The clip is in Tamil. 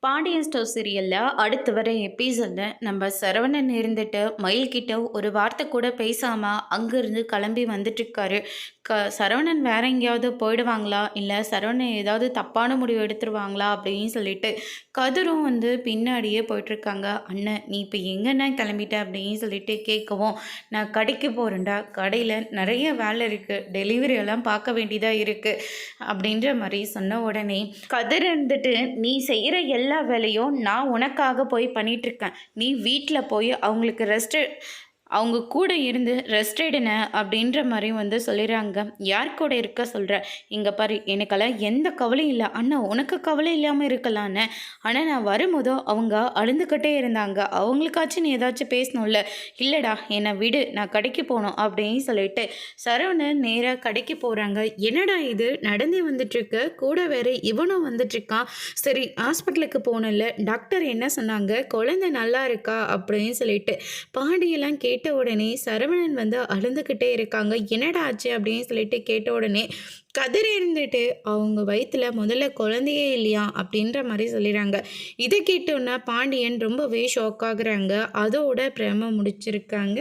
பாண்டியன் ஸ்டோர் சீரியல்ல அடுத்து வர எபிசோட்ல நம்ம சரவணன் இருந்துட்டு மயில்கிட்ட ஒரு வார்த்தை கூட பேசாம அங்கிருந்து கிளம்பி வந்துட்டு இருக்காரு. சரவணன் வேற எங்கேயாவது போயிடுவாங்களா, இல்லை சரவணன் ஏதாவது தப்பான முடிவு எடுத்துருவாங்களா அப்படின்னு சொல்லிட்டு கதிரும் பின்னாடியே போயிட்டுருக்காங்க. அண்ணன் நீ இப்போ எங்கன்னா கிளம்பிட்ட அப்படின்னு சொல்லிட்டு கேட்கவும், நான் கடைக்கு போகிறேன்டா, கடையில் நிறைய வேலை இருக்குது, டெலிவரி எல்லாம் பார்க்க வேண்டியதாக இருக்குது அப்படின்ற மாதிரி சொன்ன உடனே கதிர் நீ செய்கிற எல்லா வேலையும் நான் உனக்காக போய் பண்ணிகிட்ருக்கேன், நீ வீட்டில் போய் அவங்களுக்கு அவங்க கூட இருந்து ரெஸ்ட் எடுன அப்படின்ற மாதிரி சொல்லிடுறாங்க. யார் கூட இருக்க சொல்கிற, இங்கே பாரு எனக்கெல்லாம் எந்த கவலையும் இல்லை. அண்ணா உனக்கு கவலை இல்லாமல் இருக்கலான்னு, ஆனால் நான் வரும்போதோ அவங்க அழுந்துக்கிட்டே இருந்தாங்க, அவங்களுக்காச்சும் நீ ஏதாச்சும் பேசணும்ல. இல்லைடா என்னை விடு, நான் கடைக்கு போகணும் அப்படின்னு சொல்லிட்டு சரவணன் நேராக கடைக்கு போகிறாங்க. என்னடா இது நடந்தே வந்துட்டுருக்கு, கூட வேறு இவனும் வந்துட்டுருக்கான். சரி ஹாஸ்பிட்டலுக்கு போகணும்ல, டாக்டர் என்ன சொன்னாங்க, குழந்தை நல்லா இருக்கா அப்படின்னு சொல்லிட்டு பாண்டியெல்லாம் கேட்ட உடனே சரவணன் அழுந்துக்கிட்டே இருக்காங்க. என்னடா ஆச்சு அப்படின்னு சொல்லிட்டு கேட்ட உடனே கதிர் இருந்துட்டு அவங்க வயிற்றுல முதல்ல குழந்தையே இல்லையா அப்படின்ற மாதிரி சொல்லிடுறாங்க. இதை கேட்டோன்னா பாண்டியன் ரொம்பவே ஷாக் ஆகுறாங்க. அதோட பிரம முடிச்சிருக்காங்க.